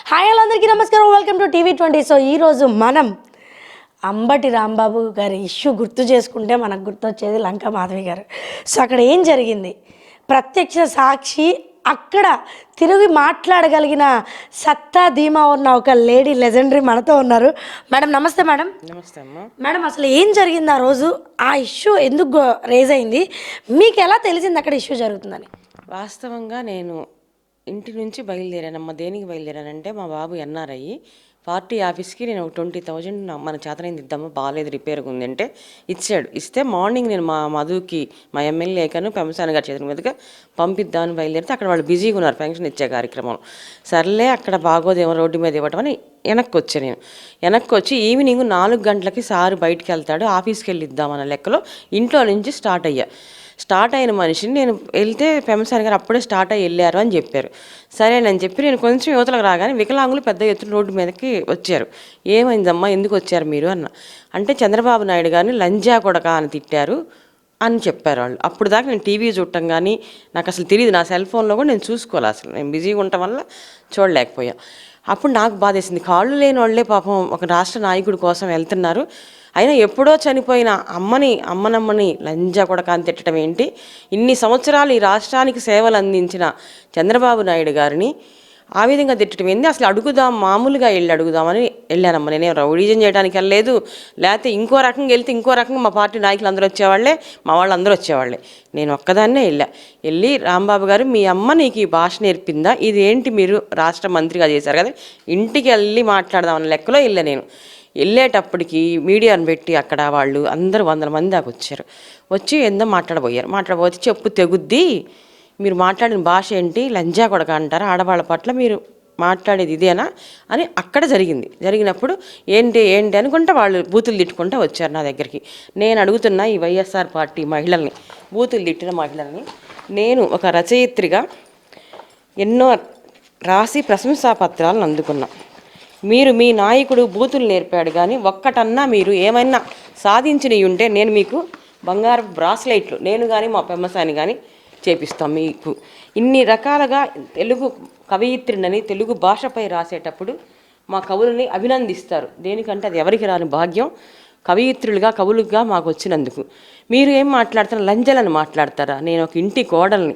Hi అందరికీ నమస్కారం, welcome to టీవీ20. So ఈరోజు మనం అంబటి రాంబాబు గారి ఇష్యూ గుర్తు చేసుకుంటే మనకు గుర్తొచ్చేది లంకా మాధవి గారు. సో అక్కడ ఏం జరిగింది, ప్రత్యక్ష సాక్షి, అక్కడ తిరిగి మాట్లాడగలిగిన సత్తా ధీమా ఉన్న ఒక లేడీ లెజెండరీ మనతో ఉన్నారు. మేడం నమస్తే. మేడం నమస్తే అమ్మా. మేడం అసలు ఏం జరిగింది ఆ రోజు, ఆ ఇష్యూ ఎందుకు రేజ్ అయింది, మీకు ఎలా తెలిసింది అక్కడ ఇష్యూ జరుగుతుందని? వాస్తవంగా నేను ఇంటి నుంచి బయలుదేరానమ్మా. దేనికి బయలుదేరానంటే మా బాబు ఎన్ఆర్ఐ పార్టీ ఆఫీస్కి నేను 20,000 మన చేతనైంది ఇద్దామా, బాగాలేదు, రిపేర్గా ఉంది అంటే ఇచ్చాడు. ఇస్తే మార్నింగ్ నేను మా మధుకి, మా ఎమ్మెల్యేకను పెంసాని గారి చేతుల మీదుగా పంపిద్దామని బయలుదేరితే అక్కడ వాళ్ళు బిజీగా ఉన్నారు పెన్షన్ ఇచ్చే కార్యక్రమం. సర్లే అక్కడ బాగోదేమో రోడ్డు మీద ఇవ్వటం అని వెనక్కి వచ్చాను. నేను వెనక్కి వచ్చి ఈవినింగ్ 4 గంటలకి సారు బయటికి వెళ్తాడు, ఆఫీస్కి వెళ్ళి ఇద్దామన్న లెక్కలో ఇంట్లో నుంచి స్టార్ట్ అయిన మనిషిని నేను వెళ్తే పెంసాని గారు అప్పుడే స్టార్ట్ అయ్యి వెళ్ళారు అని చెప్పారు. సరేనని చెప్పి నేను కొంచెం యువతలకు రాగానే వికలాంగులు పెద్ద ఎత్తున రోడ్డు మీదకి వచ్చారు. ఏమైందమ్మా, ఎందుకు వచ్చారు మీరు అన్న అంటే చంద్రబాబు నాయుడు గారిని లంజా కొడక అని తిట్టారు అని చెప్పారు వాళ్ళు. అప్పుడు దాకా నేను టీవీ చూడటం కానీ నాకు అసలు తెలియదు, నా సెల్ ఫోన్లో కూడా నేను చూసుకోవాలి, అసలు నేను బిజీగా ఉండటం వల్ల చూడలేకపోయా. అప్పుడు నాకు బాధేసింది, కాళ్ళు లేని వాళ్ళే పాపం ఒక రాష్ట్ర నాయకుడి కోసం వెళ్తున్నారు, అయినా ఎప్పుడో చనిపోయిన అమ్మనమ్మని లంజా కొడక అని తిట్టడం ఏంటి, ఇన్ని సంవత్సరాలు ఈ రాష్ట్రానికి సేవలు అందించిన చంద్రబాబు నాయుడు గారిని ఆ విధంగా తిట్టడం ఏంది, అసలు అడుగుదాం, మామూలుగా వెళ్ళి అడుగుదామని వెళ్ళానమ్మ. నేనేం రౌడీజం చేయడానికి వెళ్ళలేదు, లేకపోతే ఇంకో రకంగా వెళ్తే ఇంకో రకంగా మా పార్టీ నాయకులు అందరూ వచ్చేవాళ్ళే, మా వాళ్ళందరూ వచ్చేవాళ్ళే. నేను ఒక్కదాన్నే వెళ్ళి రాంబాబు గారు, మీ అమ్మ నీకు ఈ భాష నేర్పిందా, ఇది ఏంటి మీరు రాష్ట్ర మంత్రిగా చేశారు కదా, ఇంటికి వెళ్ళి మాట్లాడదామన్న లెక్కలో నేను వెళ్ళేటప్పటికి మీడియాను పెట్టి అక్కడ వాళ్ళు అందరూ 100 మంది దాకా వచ్చారు. వచ్చి ఏందో మాట్లాడబోతే చెప్పు తెగుద్ది, మీరు మాట్లాడిన భాష ఏంటి, లంజా కొడక అంటారా, ఆడవాళ్ళ పట్ల మీరు మాట్లాడేది ఇదేనా అని అక్కడ జరిగినప్పుడు ఏంటి అనుకుంటే వాళ్ళు బూతులు తిట్టుకుంటూ వచ్చారు నా దగ్గరికి. నేను అడుగుతున్నా ఈ వైఎస్ఆర్ పార్టీ మహిళల్ని, బూతులు తిట్టిన మహిళల్ని, నేను ఒక రచయిత్రిగా ఎన్నో రాసి ప్రశంసాపత్రాలను అందుకున్నా. మీరు మీ నాయకుడు బూతులు నేర్పాడు కానీ ఒక్కటన్నా మీరు ఏమైనా సాధించినవి ఉంటే నేను మీకు బంగారు బ్రాస్లైట్లు నేను కానీ మా పెమ్మసాని కానీ చేపిస్తాం. మీకు ఇన్ని రకాలుగా తెలుగు కవయిత్రినని తెలుగు భాషపై రాసేటప్పుడు మా కవులని అభినందిస్తారు. దేనికంటే అది ఎవరికి రాని భాగ్యం, కవయిత్రులుగా కవులుగా మాకు వచ్చినందుకు. మీరు ఏం మాట్లాడుతున్నారు, లంజలని మాట్లాడతారా, నేను ఒక ఇంటి కోడల్ని,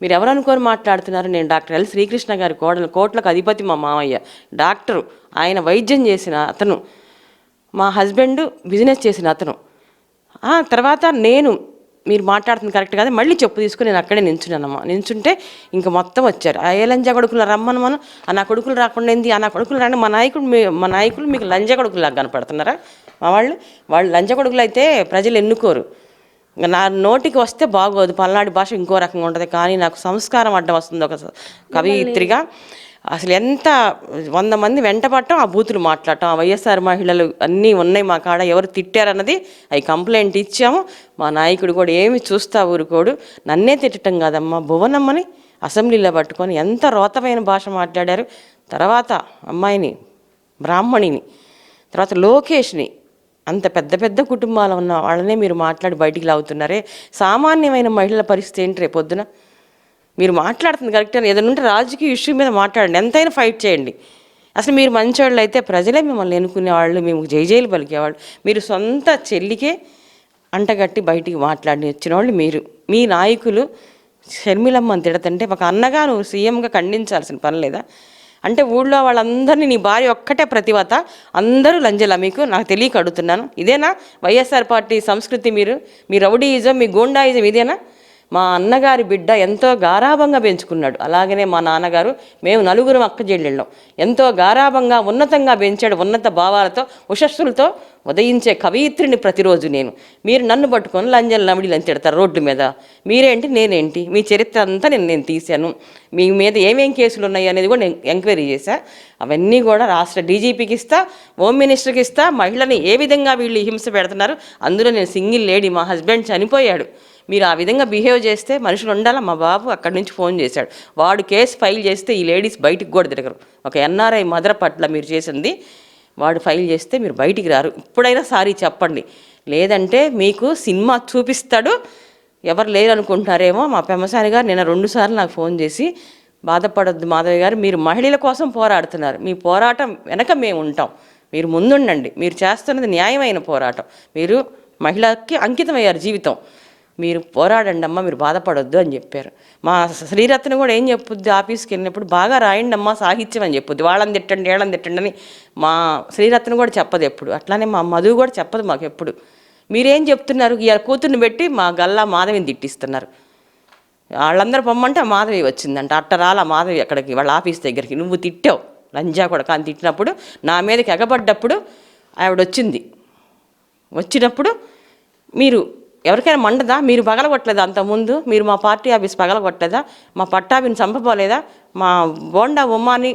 మీరు ఎవరు అనుకొని మాట్లాడుతున్నారు, నేను డాక్టర్ ఎల్ శ్రీకృష్ణ గారి కోడలు, కోట్లకు అధిపతి మా మామయ్య డాక్టరు, ఆయన వైద్యం చేసిన అతను, మా హస్బెండ్ బిజినెస్ చేసిన అతను. తర్వాత మీరు మాట్లాడుతుంది కరెక్ట్ కాదు, మళ్ళీ చెప్పు తీసుకుని నేను అక్కడే నించుంటే ఇంక మొత్తం వచ్చారు. ఏ లంజా కొడుకులు రమ్మను మనం, నా కొడుకులు రాకుండా ఏంది, నా కొడుకులు రాండి, మా నాయకులు మీకు లంజా కొడుకులాగా కనపడుతున్నారా, మా వాళ్ళు లంజా కొడుకులు అయితే ప్రజలు ఎన్నుకోరు. నా నోటికి వస్తే బాగోదు, పల్నాడు భాష ఇంకో రకంగా ఉంటుంది, కానీ నాకు సంస్కారం అడ్డం వస్తుంది ఒక కవయిత్రిగా. అసలు ఎంత 100 మంది వెంటపడటం, ఆ బూతులు మాట్లాడటం, ఆ వైఎస్ఆర్ మహిళలు అన్నీ ఉన్నాయి మా కాడ, ఎవరు తిట్టారన్నది అవి కంప్లైంట్ ఇచ్చాము. మా నాయకుడు కూడా ఏమి చూస్తా ఊరుకోడు, నన్నే తిట్టడం కాదమ్మా, భువనమ్మని అసెంబ్లీలో పట్టుకొని ఎంత రోతమైన భాష మాట్లాడారు. తర్వాత అమ్మాయిని, బ్రాహ్మణిని, తర్వాత లోకేష్ని, అంత పెద్ద కుటుంబాలు ఉన్న వాళ్ళనే మీరు మాట్లాడి బయటికి లాగుతున్నారే, సామాన్యమైన మహిళల పరిస్థితి ఏంటి రేపొద్దున? మీరు మాట్లాడుతుంది కరెక్ట్ అని ఏదైనా ఉంటే రాజకీయ ఇష్యూ మీద మాట్లాడండి, ఎంతైనా ఫైట్ చేయండి. అసలు మీరు మంచివాళ్ళు అయితే ప్రజలే మిమ్మల్ని ఎన్నుకునేవాళ్ళు, మేము జైలు పలికేవాళ్ళు. మీరు సొంత చెల్లికే అంటగట్టి బయటికి మాట్లాడి వచ్చిన వాళ్ళు మీరు. మీ నాయకులు షర్మిలమ్మని తిడతంటే ఒక అన్నగా నువ్వు సీఎంగా ఖండించాల్సిన పని లేదా? అంటే ఊళ్ళో వాళ్ళందరినీ నీ భార్య ఒక్కటే ప్రతివత, అందరూ లంజలా మీకు? నాకు తెలియక అడుగుతున్నాను. ఇదేనా వైఎస్ఆర్ పార్టీ సంస్కృతి? మీ రౌడీయిజం, మీ గూండాయిజం ఇదేనా? మా అన్నగారి బిడ్డ ఎంతో గారాభంగా పెంచుకున్నాడు, అలాగనే మా నాన్నగారు, మేము 4 అక్క చెల్లెళ్ళం, ఎంతో గారాభంగా ఉన్నతంగా పెంచాడు, ఉన్నత భావాలతో ఉషస్సులతో ఉదయించే కవయిత్రిని ప్రతిరోజు నేను. మీరు నన్ను పట్టుకొని లంజలు నమిడిలని తిడతారు రోడ్డు మీద. మీరేంటి నేనేంటి, మీ చరిత్ర అంతా నేను తీశాను, మీ మీద ఏమేం కేసులు ఉన్నాయి అనేది కూడా నేను ఎంక్వైరీ చేశా. అవన్నీ కూడా రాష్ట్ర డీజీపీకి ఇస్తా, హోమ్ మినిస్టర్కి ఇస్తా. మహిళని ఏ విధంగా వీళ్ళు హింస పెడుతున్నారు, అందులో నేను సింగిల్ లేడీ, మా హస్బెండ్ చనిపోయాడు, మీరు ఆ విధంగా బిహేవ్ చేస్తే మనుషులు ఉండాలా? మా బాబు అక్కడి నుంచి ఫోన్ చేశాడు, వాడు కేసు ఫైల్ చేస్తే ఈ లేడీస్ బయటికి కూడా తిరగరు. ఒక ఎన్ఆర్ఐ మదర్ పట్ల మీరు చేసింది వాడు ఫైల్ చేస్తే మీరు బయటికి రారు. ఇప్పుడైనా సారీ చెప్పండి, లేదంటే మీకు సినిమా చూపిస్తాడు. ఎవరు లేరు అనుకుంటున్నారేమో, మా పెమ్మసాని గారు నిన్న 2 సార్లు నాకు ఫోన్ చేసి బాధపడొద్దు మాధవి గారు, మీరు మహిళల కోసం పోరాడుతున్నారు, మీ పోరాటం వెనక మేము ఉంటాం, మీరు ముందుండండి, మీరు చేస్తున్నది న్యాయమైన పోరాటం, మీరు మహిళకి అంకితమయ్యారు జీవితం, మీరు పోరాడండి అమ్మ, మీరు బాధపడొద్దు అని చెప్పారు. మా శ్రీరత్న కూడా ఏం చెప్పుద్ది, ఆఫీస్కి వెళ్ళినప్పుడు బాగా రాయండి అమ్మ సాహిత్యం అని చెప్పుద్ది, వాళ్ళని తిట్టండి వీళ్ళని తిట్టండి అని మా శ్రీరత్న కూడా చెప్పదు ఎప్పుడు. అట్లానే మా మధు కూడా చెప్పదు మాకు ఎప్పుడు. మీరేం చెప్తున్నారు, ఈ కూతుర్ని పెట్టి మా గల్లా మాధవిని తిట్టిస్తున్నారు. వాళ్ళందరూ పొమ్మంటే మాధవి వచ్చిందంట, అట్టరాల మాధవి అక్కడికి వాళ్ళ ఆఫీస్ దగ్గరికి, నువ్వు తిట్టావు లంజా కూడా కానీ తిట్టినప్పుడు నా మీదకి ఎగబడ్డప్పుడు ఆవిడ వచ్చినప్పుడు మీరు ఎవరికైనా మండదా, మీరు పగలగొట్టలేదా, అంతకుముందు మీరు మా పార్టీ ఆఫీస్ పగలగొట్టలేదా, మా పట్టాభిని చంపపోలేదా, మా బోండా ఉమ్మాని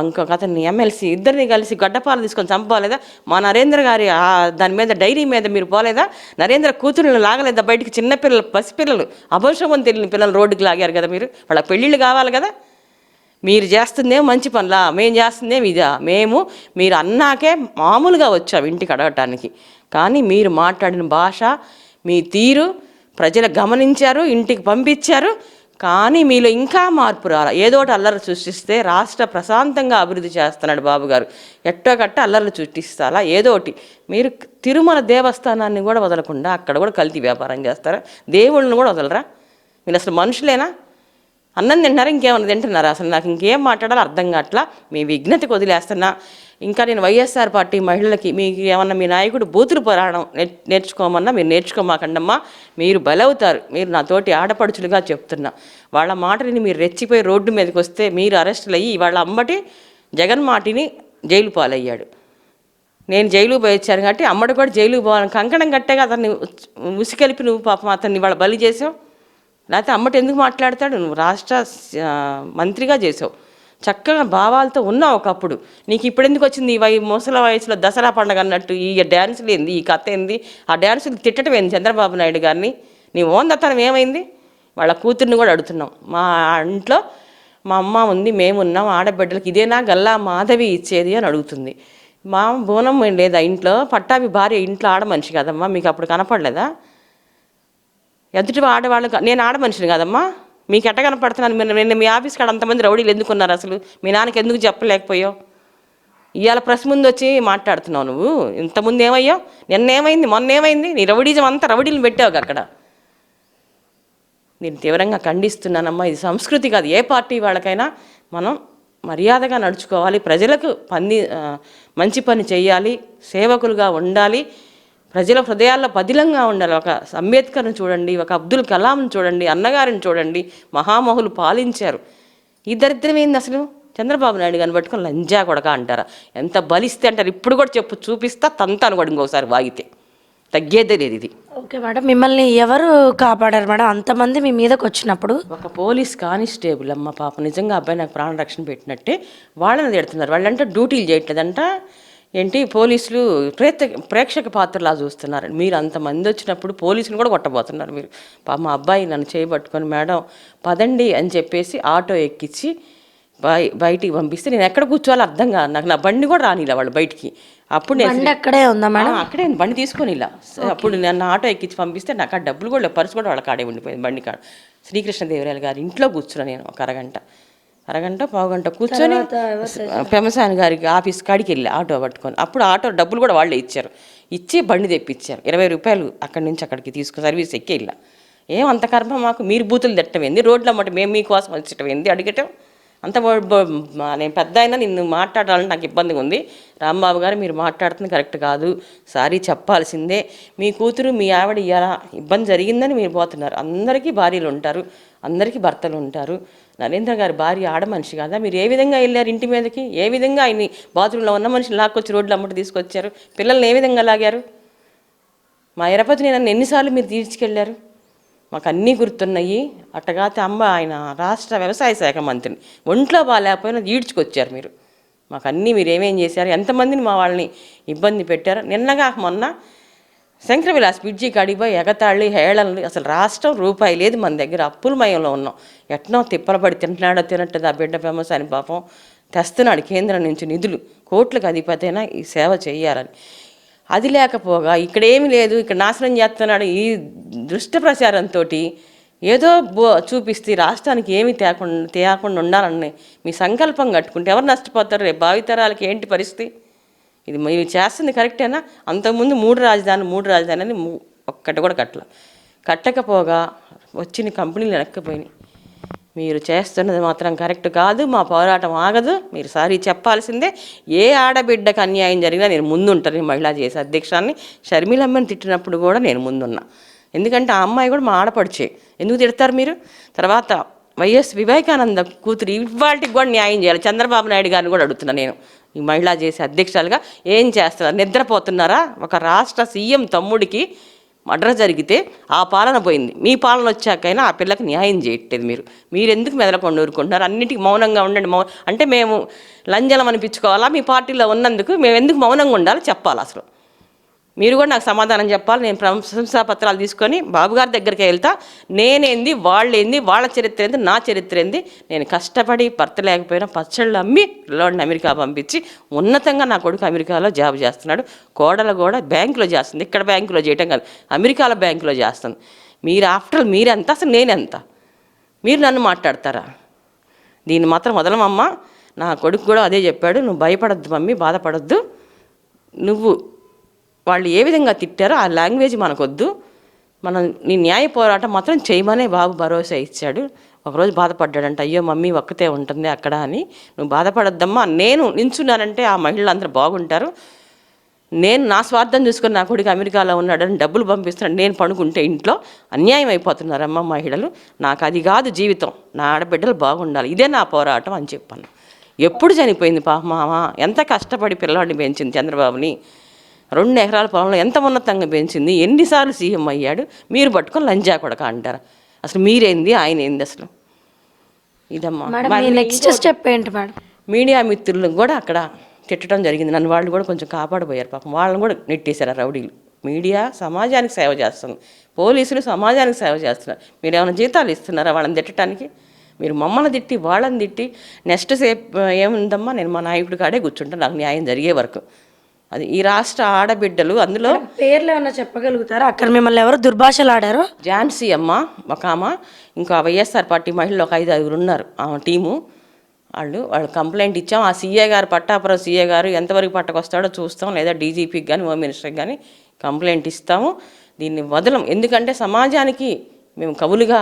ఇంకొక అతన్ని ఎమ్మెల్సీ ఇద్దరిని కలిసి గడ్డపాలు తీసుకొని చంపలేదా, మా నరేంద్ర గారి దాని మీద డైరీ మీద మీరు పోలేదా, నరేంద్ర కూతురులను లాగలేదా బయటికి, చిన్నపిల్లలు పసిపిల్లలు అభోషమం తెలియని పిల్లలు రోడ్డుకి లాగారు కదా మీరు, వాళ్ళ పెళ్ళిళ్ళు కావాలి కదా. మీరు చేస్తుందేమో మంచి పనులా, మేము చేస్తుందేమో ఇదా, మీరు అన్నాకే మామూలుగా వచ్చాం ఇంటికి అడగటానికి, కానీ మీరు మాట్లాడిన భాష మీ తీరు ప్రజలు గమనించారు, ఇంటికి పంపించారు, కానీ మీలో ఇంకా మార్పు రాలా. ఏదోటి అల్లరి సృష్టిస్తే రాష్ట్ర ప్రశాంతంగా అభివృద్ధి చేస్తున్నాడు బాబు గారు, ఎట్టోకట్ట అల్లర్లు సృష్టిస్తారా ఏదోటి. మీరు తిరుమల దేవస్థానాన్ని కూడా వదలకుండా అక్కడ కూడా కల్తీ వ్యాపారం చేస్తారా, దేవుళ్ళని కూడా వదలరా, మీరు అసలు మనుషులేనా, అన్నం తింటున్నారా ఇంకేమన్నా తింటున్నారా, అసలు నాకు ఇంకేం మాట్లాడాలో అర్థం కావట్లా. మీ విఘ్నతకు వదిలేస్తున్నా. ఇంకా నేను వైఎస్ఆర్ పార్టీ మహిళలకి మీకు ఏమన్నా మీ నాయకుడు బూతులు పురాణం నేర్చుకోమన్నా మీరు నేర్చుకోమాకండమ్మా, మీరు బలవుతారు. మీరు నాతోటి ఆడపడుచులుగా చెప్తున్నా, వాళ్ళ మాటని మీరు రెచ్చిపోయి రోడ్డు మీదకి వస్తే మీరు అరెస్టులు అయ్యి వాళ్ళ అమ్మటి జగన్మాటిని జైలు పాలయ్యాడు. నేను జైలు పోయి వచ్చాను కాబట్టి అమ్మడు కూడా జైలు పోవాలని కంకణం కట్టేగా అతన్ని ఉసికెలిపి నువ్వు పాపం అతన్ని వాళ్ళ బలి చేసావు. లేకపోతే అమ్మటి ఎందుకు మాట్లాడతాడు, నువ్వు రాష్ట్ర మంత్రిగా చేసావు, చక్కగా భావాలతో ఉన్నావు ఒకప్పుడు, నీకు ఇప్పుడు ఎందుకు వచ్చింది ఈ ముసలి వయసులో దసరా పండుగ అన్నట్టు ఈ డ్యాన్సులు ఏంది, ఈ కథ ఏంది, ఆ డ్యాన్సులు తిట్టడం ఏంది చంద్రబాబు నాయుడు గారిని, నీ ఓందతనం ఏమైంది. వాళ్ళ కూతుర్ని కూడా అడుగుతున్నాం, మా ఇంట్లో మా అమ్మ ఉంది, మేమున్నాం, ఆడబిడ్డలకి ఇదేనా గల్లా మాధవి ఇచ్చేది అని అడుగుతుంది. మా బోనం లేదా ఇంట్లో, పట్టాభి భార్య ఇంట్లో ఆడ మనిషి కదమ్మా, మీకు అప్పుడు కనపడలేదా, ఎదుటి ఆడవాళ్ళు, నేను ఆడ మనిషిని కదమ్మా, మీకు ఎట్ట కనపడుతున్నాను, నేను మీ ఆఫీస్ కాడ అంతమంది రౌడీలు ఎందుకున్నారు, అసలు మీ నాన్నకి ఎందుకు చెప్పలేకపోయావు, ఇవాళ ప్రెస్ ముందు వచ్చి మాట్లాడుతున్నావు నువ్వు, ఇంతకుముందు ఏమయ్యావు, నిన్నేమైంది మొన్న ఏమైంది, నీ రౌడీజం అంతా రౌడీలను పెట్టావు అక్కడ. నేను తీవ్రంగా ఖండిస్తున్నానమ్మా, ఇది సంస్కృతి కాదు. ఏ పార్టీ వాళ్ళకైనా మనం మర్యాదగా నడుచుకోవాలి, ప్రజలకు మంచి పని చేయాలి, సేవకులుగా ఉండాలి, ప్రజల హృదయాల్లో పదిలంగా ఉండాలి. ఒక అంబేద్కర్ని చూడండి, ఒక అబ్దుల్ కలాంని చూడండి, అన్నగారిని చూడండి, మహామహులు పాలించారు. ఈ దరిద్రం ఏంది అసలు, చంద్రబాబు నాయుడు గారిని పట్టుకొని లంజా కొడక అంటారా, ఎంత బలిస్తే అంటారు, ఇప్పుడు కూడా చూపిస్తా తంతాను కూడా ఇంకోసారి వాగితే తగ్గేదే లేదు ఇది. ఓకే మేడం, మిమ్మల్ని ఎవరు కాపాడారు మేడం అంతమంది మీ మీదకి వచ్చినప్పుడు? ఒక పోలీస్ కానిస్టేబుల్ అమ్మ పాప, నిజంగా అబ్బాయి నాకు ప్రాణరక్షణ పెట్టినట్టే, వాళ్ళని తిడుతున్నారు. వాళ్ళంటే డ్యూటీలు చేయట్లేదంట, ఏంటి పోలీసులు ప్రేక్షక పాత్రలా చూస్తున్నారు. మీరు అంతమంది వచ్చినప్పుడు పోలీసులు కూడా కొట్టబోతున్నారు మీరు. మా అబ్బాయి నన్ను చేయబట్టుకొని మేడం పదండి అని చెప్పేసి ఆటో ఎక్కించి బయటికి పంపిస్తే నేను ఎక్కడ కూర్చోవాలో అర్థం కాదు నాకు, నా బండి కూడా రానిలా వాళ్ళు బయటికి. అప్పుడు నేను అక్కడే ఉందా మేడం, అక్కడే బండి తీసుకొని ఇలా, అప్పుడు నన్ను ఆటో ఎక్కించి పంపిస్తే నాకు ఆ డబ్బులు కూడా పర్సు కూడా వాళ్ళ కాడే ఉండిపోయింది బండి కాడ. శ్రీకృష్ణదేవరాయలు గారి ఇంట్లో కూర్చున్నా నేను ఒక అరగంట పావుగంట కూర్చొని పెమసాని గారికి ఆఫీస్ కాడికి వెళ్ళి ఆటో పట్టుకొని, అప్పుడు ఆటో డబ్బులు కూడా వాళ్ళే ఇచ్చి బండి తెప్పించారు. 20 రూపాయలు అక్కడి నుంచి అక్కడికి తీసుకుని సర్వీస్ ఎక్కి వెళ్ళా. ఏమంత కర్మ మాకు, మీరు బూతులు తిట్టడం ఏంది, రోడ్లు అమ్మట మేము మీకోసం వచ్చటం ఏంది అడిగటం అంత. నేను పెద్ద అయినా నిన్ను మాట్లాడాలని నాకు ఇబ్బందిగా ఉంది, రాంబాబు గారు మీరు మాట్లాడుతుంది కరెక్ట్ కాదు, సారీ చెప్పాల్సిందే, మీ కూతురు మీ ఆవిడ ఇయ్యాల ఇబ్బంది జరిగిందని మీరు పోతున్నారు. అందరికీ భార్యలు ఉంటారు, అందరికీ భర్తలు ఉంటారు. నరేంద్ర గారి భార్య ఆడ మనిషి కదా, మీరు ఏ విధంగా వెళ్ళారు ఇంటి మీదకి, ఏ విధంగా ఆయన్ని బాత్రూంలో ఉన్న మనిషిని లాక్కొచ్చి రోడ్లు అమ్మటి తీసుకొచ్చారు, పిల్లల్ని ఏ విధంగా లాగారు, మా ఎరపతిని నన్ను ఎన్నిసార్లు మీరు తీసుకెళ్ళారు, మాకు అన్నీ గుర్తున్నాయి. అట్టగాతే అమ్మ ఆయన రాష్ట్ర వ్యవసాయ శాఖ మంత్రిని, ఒంట్లో బాగాలేకపోయినా ఈడ్చుకొచ్చారు మీరు, మాకు అన్నీ మీరు ఏమేం చేశారు, ఎంతమందిని మా వాళ్ళని ఇబ్బంది పెట్టారు. నిన్నగా మొన్న శంకర విలాస్ బ్రిడ్జి కాడిపోయి ఎగతాళి హేళనలు, అసలు రాష్ట్రం రూపాయి లేదు మన దగ్గర, అప్పుల మయంలో ఉన్నాం, ఎట్నో తిప్పలబడి తింటున్నాడో తినట్టు ఆ బిడ్డ ఫేమస్ అని పాపం తెస్తున్నాడు కేంద్రం నుంచి నిధులు, కోట్లకు అధిపతి అయినా ఈ సేవ చేయాలని. అది లేకపోగా ఇక్కడేమి లేదు, ఇక్కడ నాశనం చేస్తున్నాడు. ఈ దుష్ట ప్రచారంతో ఏదో చూపిస్తే రాష్ట్రానికి ఏమీ తేకుండా ఉండాలని మీ సంకల్పం కట్టుకుంటే ఎవరు నష్టపోతారు? రేపు భావితరాలకి ఏంటి పరిస్థితి? ఇది మీరు చేస్తుంది కరెక్టేనా? అంతకుముందు మూడు రాజధాని అని ఒక్కటి కూడా కట్టకపోగా వచ్చిన కంపెనీలు వెనక్కిపోయినాయి. మీరు చేస్తున్నది మాత్రం కరెక్ట్ కాదు. మా పోరాటం ఆగదు. మీరు సారీ చెప్పాల్సిందే. ఏ ఆడబిడ్డకు అన్యాయం జరిగినా నేను ముందుంటాను. మహిళా చేసే అధ్యక్షాన్ని షర్మిలమ్మని తిట్టినప్పుడు కూడా నేను ముందున్నా. ఎందుకంటే ఆ అమ్మాయి కూడా మా ఆడపడిచే. ఎందుకు తిడతారు మీరు? తర్వాత వైఎస్ వివేకానంద కూతురు ఇవాళకి కూడా న్యాయం చేయాలి. చంద్రబాబు నాయుడు గారిని కూడా అడుగుతున్నా నేను, ఈ మహిళా చేసే అధ్యక్షులుగా ఏం చేస్తున్నారు? నిద్రపోతున్నారా? ఒక రాష్ట్ర సీఎం తమ్ముడికి మర్డర్ జరిగితే ఆ పాలన పోయింది. మీ పాలన వచ్చాకైనా ఆ పిల్లకి న్యాయం చేయట్లేదు. మీరు ఎందుకు మెదలకుండా ఊరుకుంటున్నారు? అన్నిటికీ మౌనంగా ఉండండి. అంటే మేము లంజలం అనిపించుకోవాలా? మీ పార్టీలో ఉన్నందుకు మేము ఎందుకు మౌనంగా ఉండాలో చెప్పాలి. అసలు మీరు కూడా నాకు సమాధానం చెప్పాలి. నేను ప్రశంసా పత్రాలు తీసుకొని బాబుగారి దగ్గరికి వెళ్తా. నేనేంది, వాళ్ళేంది, వాళ్ళ చరిత్ర ఏంది, నా చరిత్ర ఏంది. నేను కష్టపడి భర్త లేకపోయినా పచ్చళ్ళు అమ్మి పిల్లోడిని అమెరికా పంపించి ఉన్నతంగా నా కొడుకు అమెరికాలో జాబ్ చేస్తున్నాడు. కోడలు కూడా బ్యాంకులో చేస్తుంది. ఇక్కడ బ్యాంకులో చేయటం కాదు, అమెరికాలో బ్యాంకులో చేస్తుంది. మీరు ఆఫ్టర్ మీరెంత, అసలు నేనెంత? మీరు నన్ను మాట్లాడతారా? దీన్ని మాత్రం వదలమమ్మ. నా కొడుకు కూడా అదే చెప్పాడు, నువ్వు భయపడద్దు మమ్మీ, బాధపడద్దు. నువ్వు వాళ్ళు ఏ విధంగా తిట్టారో ఆ లాంగ్వేజ్ మనకొద్దు. మనం నీ న్యాయ పోరాటం మాత్రం చేయమనే బాబు భరోసా ఇచ్చాడు. ఒకరోజు బాధపడ్డాడంట, అయ్యో మమ్మీ ఒక్కతే ఉంటుంది అక్కడ అని. నువ్వు బాధపడద్దమ్మా, నేను నించున్నానంటే ఆ మహిళలందరూ బాగుంటారు. నేను నా స్వార్థం చూసుకొని నా కొడుకు అమెరికాలో ఉన్నాడని డబ్బులు పంపిస్తున్నాడు, నేను పడుకుంటే ఇంట్లో అన్యాయం అయిపోతున్నారమ్మ మహిళలు. నాకు అది కాదు జీవితం, నా ఆడబిడ్డలు బాగుండాలి, ఇదే నా పోరాటం అని చెప్పాను. ఎప్పుడు చనిపోయింది పాప మామ? ఎంత కష్టపడి పిల్లవాడిని పెంచింది చంద్రబాబుని. 2 ఎకరాల పొలంలో ఎంత ఉన్నతంగా పెంచింది. ఎన్నిసార్లు సీఎం అయ్యాడు. మీరు పట్టుకొని లంజా కొడక అంటారు. అసలు మీరేంది, ఆయన ఏంది అసలు? ఇదమ్మా నెక్స్ట్ స్టెప్ ఏంటి మేడం? మీడియా మిత్రులకు కూడా అక్కడ తిట్టడం జరిగింది. నన్ను వాళ్ళు కూడా కొంచెం కాపాడిపోయారు పాపం. వాళ్ళని కూడా నెట్టేశారు రౌడీలు. మీడియా సమాజానికి సేవ చేస్తుంది, పోలీసులు సమాజానికి సేవ చేస్తున్నారు. మీరు ఏమైనా జీతాలు ఇస్తున్నారా వాళ్ళని తిట్టడానికి? మీరు మమ్మల్ని తిట్టి వాళ్ళని తిట్టి నెక్స్ట్ ఏముందమ్మా, నేను మా నాయకుడి కాడే కూర్చుంటాను నాకు న్యాయం జరిగే వరకు. అది ఈ రాష్ట్ర ఆడబిడ్డలు. అందులో పేర్లు ఏమన్నా చెప్పగలుగుతారా? అక్కడ మిమ్మల్ని ఎవరు దుర్భాషలు ఆడారు? ఝాన్సీ అమ్మ ఒక ఆమె, ఇంకా వైఎస్ఆర్ పార్టీ మహిళలు ఒక 5-6 ఉన్నారు ఆమె టీము. వాళ్ళు కంప్లైంట్ ఇచ్చాం. ఆ సీఏ గారు, పట్టాపురం సీఏ గారు ఎంతవరకు పట్టకొస్తాడో చూస్తాం, లేదా డీజీపీకి కానీ హోమ్ మినిస్టర్కి కానీ కంప్లైంట్ ఇస్తాము. దీన్ని వదలం. ఎందుకంటే సమాజానికి మేము కవులుగా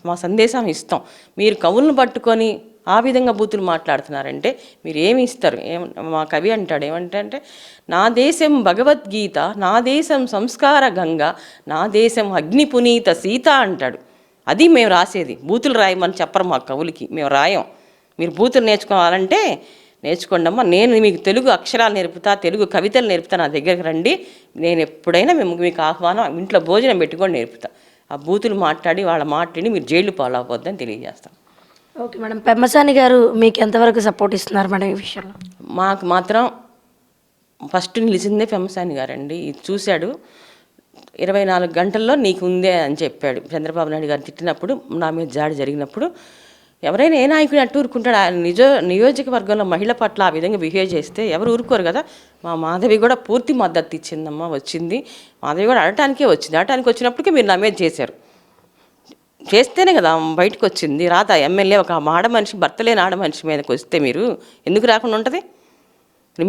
మా సందేశం ఇస్తాం. మీరు కవులను పట్టుకొని ఆ విధంగా బూతులు మాట్లాడుతున్నారంటే మీరు ఏమి ఇస్తారు? మా కవి అంటాడు ఏమంటే, నా దేశం భగవద్గీత, నా దేశం సంస్కార గంగ, నా దేశం అగ్ని పునీత సీత అంటాడు. అది మేము రాసేది. బూతులు రాయమని చెప్పరు మా కవులకి, మేము రాయం. మీరు బూతులు నేర్చుకోవాలంటే నేర్చుకోండి అమ్మా. నేను మీకు తెలుగు అక్షరాలు నేర్పుతా, తెలుగు కవితలు నేర్పుతా. నా దగ్గరికి రండి. నేను ఎప్పుడైనా మీకు ఆహ్వానం, ఇంట్లో భోజనం పెట్టుకొని నేర్పుతా. ఆ బూతులు మాట్లాడి వాళ్ళ మాట్లాడి మీరు జైలు పాలవద్దని తెలియజేస్తాం. Okay madam. పెమ్మసాని గారు మీకు ఎంతవరకు సపోర్ట్ ఇస్తున్నారు మేడం ఈ విషయంలో? మాకు మాత్రం ఫస్ట్ నిలిచిందే పెమ్మసాని గారండి. ఇది చూశాడు. 24 గంటల్లో నీకు ఉందే అని చెప్పాడు. చంద్రబాబు నాయుడు గారు తిట్టినప్పుడు, నా మీద జాడి జరిగినప్పుడు ఎవరైనా ఏ నాయకుడు అట్టు ఊరుకుంటాడు? నియోజకవర్గంలో మహిళ పట్ల ఆ విధంగా బిహేవ్ చేస్తే ఎవరు ఊరుకోరు కదా. మా మాధవి కూడా పూర్తి మద్దతు ఇచ్చిందమ్మా. వచ్చింది మాధవి కూడా అడటానికే వచ్చింది. అడటానికి వచ్చినప్పటికీ మీరు నా మీద చేస్తేనే కదా బయటకు వచ్చింది. రాత ఎమ్మెల్యే ఒక ఆడ మనిషి, భర్త లేని ఆడ మనిషి మీదకి వస్తే మీరు ఎందుకు రాకుండా ఉంటుంది?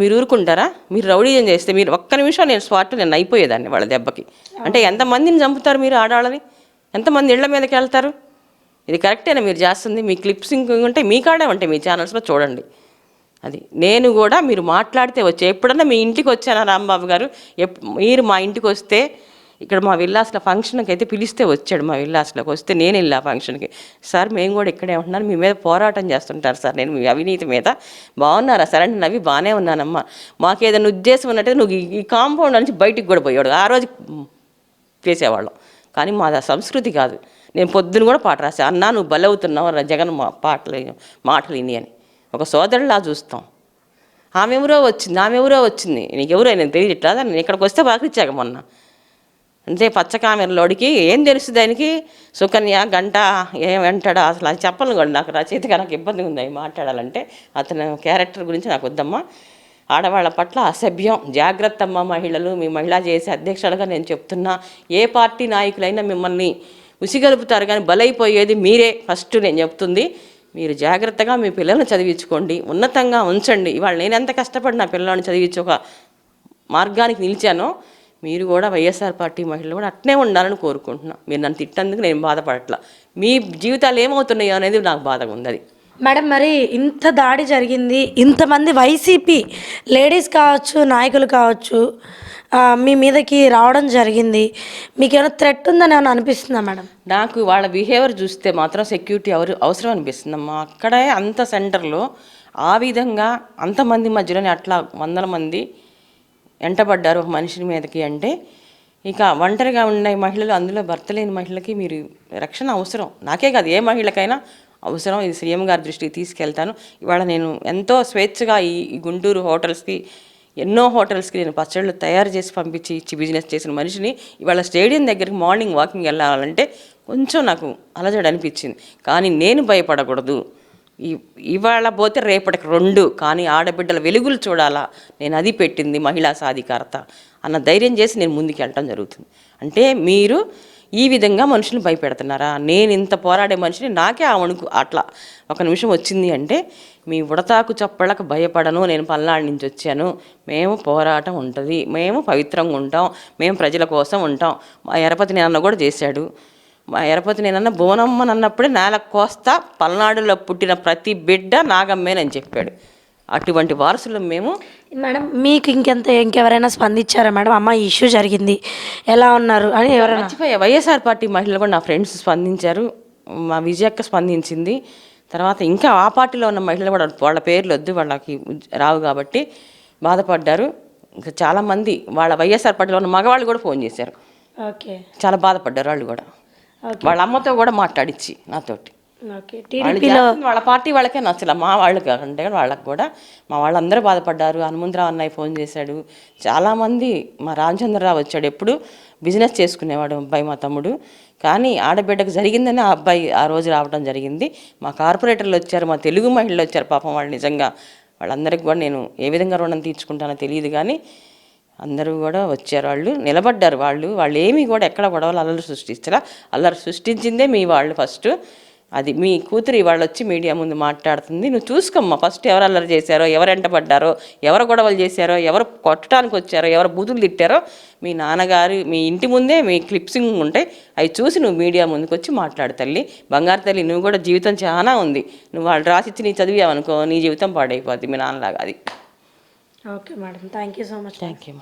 మీరు ఊరుకుంటారా? మీరు రౌడీజం చేస్తే మీరు ఒక్క నిమిషం నేను స్పాట్ నేను అయిపోయేదాన్ని వాళ్ళ దెబ్బకి. అంటే ఎంతమందిని చంపుతారు మీరు ఆడవాళ్ళని? ఎంతమంది ఇళ్ల మీదకి వెళ్తారు? ఇది కరెక్టేనా మీరు చేస్తుంది? మీ క్లిప్సింగ్ ఉంటే మీ కాడే ఉంటాయి, మీ ఛానల్స్లో చూడండి. అది నేను కూడా మీరు మాట్లాడితే వచ్చే. ఎప్పుడన్నా మీ ఇంటికి వచ్చానా రాంబాబు గారు? మీరు మా ఇంటికి వస్తే, ఇక్కడ మా విల్లాస్లో ఫంక్షన్కి అయితే పిలిస్తే వచ్చాడు. మా విల్లాస్లోకి వస్తే నేను వెళ్ళా ఫంక్షన్కి. సార్ మేము కూడా ఇక్కడే ఉంటున్నాను, మీ మీద పోరాటం చేస్తుంటారు సార్, నేను మీ అవినీతి మీద. బాగున్నారా సార్ అంటే నవ్వి బాగానే ఉన్నానమ్మా, మాకు ఏదైనా ఉద్దేశం ఉన్నట్టే నువ్వు ఈ కాంపౌండ్ నుంచి బయటికి కూడా పోయాడు. ఆ రోజు చేసేవాళ్ళం, కానీ మాది సంస్కృతి కాదు. నేను పొద్దున కూడా పాట రాసా, అన్నా నువ్వు బలవుతున్నావు జగన్ మాటలు ఇని అని. ఒక సోదరులా చూస్తాం. ఆమె ఎవరో వచ్చింది నీకెవరో నేను తెలియదు. ఇట్లా నేను ఇక్కడికి వస్తే పలకరించాక మొన్న అంటే పచ్చకామెరలోడికి ఏం తెలుస్తుంది ఆయనకి? సుకన్య గంట ఏమంటాడా అసలు అది చెప్పను కూడా. నాకు రచయితగా నాకు ఇబ్బంది ఉంది అవి మాట్లాడాలంటే. అతని క్యారెక్టర్ గురించి నాకు వద్దమ్మా. ఆడవాళ్ళ పట్ల అసభ్యం. జాగ్రత్త అమ్మ మహిళలు. మీ మహిళా చేసే అధ్యక్షులుగా నేను చెప్తున్నా, ఏ పార్టీ నాయకులైనా మిమ్మల్ని ఉసిగలుపుతారు కానీ బలైపోయేది మీరే. ఫస్ట్ నేను చెప్తుంది, మీరు జాగ్రత్తగా మీ పిల్లల్ని చదివించుకోండి, ఉన్నతంగా ఉంచండి. ఇవాళ నేను ఎంత కష్టపడి నా పిల్లల్ని చదివించి ఒక మార్గానికి నిలిచానో మీరు కూడా వైఎస్ఆర్ పార్టీ మహిళలు కూడా అట్నే ఉండాలని కోరుకుంటున్నాను. మీరు నన్ను తిట్టేందుకు నేను బాధపడట్లా, మీ జీవితాలు ఏమవుతున్నాయో అనేది నాకు బాధగా ఉంది. అది మేడం, మరి ఇంత దాడి జరిగింది, ఇంతమంది వైసీపీ లేడీస్ కావచ్చు, నాయకులు కావచ్చు మీ మీదకి రావడం జరిగింది, మీకు ఏమైనా థ్రెట్ ఉందని ఏమైనా అనిపిస్తుందా మేడం? నాకు వాళ్ళ బిహేవియర్ చూస్తే మాత్రం సెక్యూరిటీ అవసరం అనిపిస్తుందమ్మా. అక్కడే అంత సెంటర్లో ఆ విధంగా అంతమంది మధ్యలోనే అట్లా వందల మంది వెంటబడ్డారు ఒక మనిషి మీదకి అంటే, ఇక ఒంటరిగా ఉండే మహిళలు, అందులో భర్త లేని మహిళకి మీరు రక్షణ అవసరం. నాకే కాదు, ఏ మహిళకైనా అవసరం. ఇది సీఎం గారి దృష్టికి తీసుకెళ్తాను. ఇవాళ నేను ఎంతో స్వేచ్ఛగా ఈ గుంటూరు హోటల్స్కి, ఎన్నో హోటల్స్కి నేను పచ్చళ్ళు తయారు చేసి పంపించి ఇచ్చి బిజినెస్ చేసిన మనిషిని ఇవాళ స్టేడియం దగ్గరికి మార్నింగ్ వాకింగ్ వెళ్ళాలంటే కొంచెం నాకు అలజడి అనిపించింది. కానీ నేను భయపడకూడదు. ఇవాళ పోతే రేపటికి 2, కానీ ఆడబిడ్డల వెలుగులు చూడాలా, నేను అది పెట్టింది మహిళా సాధికారత అన్న ధైర్యం చేసి నేను ముందుకు వెళ్ళటం జరుగుతుంది. అంటే మీరు ఈ విధంగా మనుషులను భయపెడుతున్నారా? నేను ఇంత పోరాడే మనిషిని నాకే ఆ వణుకు అట్లా ఒక నిమిషం వచ్చింది అంటే, మీ ఉడతాకు చప్పళ్ళకు భయపడను, నేను పల్నాడు నుంచి వచ్చాను, మేము పోరాటం ఉంటుంది, మేము పవిత్రంగా ఉంటాం, మేము ప్రజల కోసం ఉంటాం. మా ఎరపతి నాన్న కూడా చేశాడు. మా ఎరపతి నేనన్న బోనమ్మనన్నప్పుడే నేలకు కోస్తా, పల్నాడులో పుట్టిన ప్రతి బిడ్డ నాగమ్మేనని చెప్పాడు. అటువంటి వారసులు మేము. మేడం, మీకు ఇంకెవరైనా స్పందించారా మేడం? అమ్మ ఈ ఇష్యూ జరిగింది, ఎలా ఉన్నారు అని ఎవరైనా? మర్చిపోయా, వైఎస్ఆర్ పార్టీ మహిళలు కూడా నా ఫ్రెండ్స్ స్పందించారు, మా విజయక్క స్పందించింది. తర్వాత ఇంకా ఆ పార్టీలో ఉన్న మహిళలు కూడా, వాళ్ళ పేర్లు వద్దు, వాళ్ళకి రావు కాబట్టి బాధపడ్డారు. ఇంకా చాలామంది వాళ్ళ వైఎస్ఆర్ పార్టీలో ఉన్న మగవాళ్ళు కూడా ఫోన్ చేశారు. ఓకే, చాలా బాధపడ్డారు వాళ్ళు కూడా. వాళ్ళ అమ్మతో కూడా మాట్లాడించి నాతోటి. వాళ్ళ పార్టీ వాళ్ళకే నచ్చలే, మా వాళ్ళు కాకంటే వాళ్ళకి కూడా. మా వాళ్ళందరూ బాధపడ్డారు. హనుమంతరావు అన్నయ్య ఫోన్ చేశాడు, చాలామంది. మా రామచంద్రరావు వచ్చాడు, ఎప్పుడు బిజినెస్ చేసుకునేవాడు అబ్బాయి, మా తమ్ముడు. కానీ ఆడబిడ్డకు జరిగిందని ఆ అబ్బాయి ఆ రోజు రావడం జరిగింది. మా కార్పొరేటర్లు వచ్చారు, మా తెలుగు మహిళలు వచ్చారు. పాపం వాళ్ళు నిజంగా వాళ్ళందరికీ కూడా నేను ఏ విధంగా రుణం తీర్చుకుంటానో తెలియదు, కానీ అందరూ కూడా వచ్చారు. వాళ్ళు నిలబడ్డారు. వాళ్ళు ఏమీ కూడా ఎక్కడ గొడవలు అల్లరి సృష్టించరా. అల్లరి సృష్టించిందే మీ వాళ్ళు ఫస్ట్. అది మీ కూతురు వాళ్ళు వచ్చి మీడియా ముందు మాట్లాడుతుంది. నువ్వు చూసుకోమ్మా, ఫస్ట్ ఎవరు అల్లరి చేశారో, ఎవరు ఎంటబడ్డారో, ఎవరు గొడవలు చేశారో, ఎవరు కొట్టడానికి వచ్చారో, ఎవరు బూతులు తిట్టారో, మీ నాన్నగారు మీ ఇంటి ముందే మీ క్లిప్సింగ్ ఉంటాయి, అవి చూసి నువ్వు మీడియా ముందుకు వచ్చి మాట్లాడు తల్లి. బంగారు తల్లి, నువ్వు కూడా జీవితం చాలా ఉంది. నువ్వు వాళ్ళు రాసిచ్చి నీ చదివావనుకో, నీ జీవితం పాడైపోద్ది మీ నాన్నలాగా. అది. Okay madam, thank you so much. Thank you.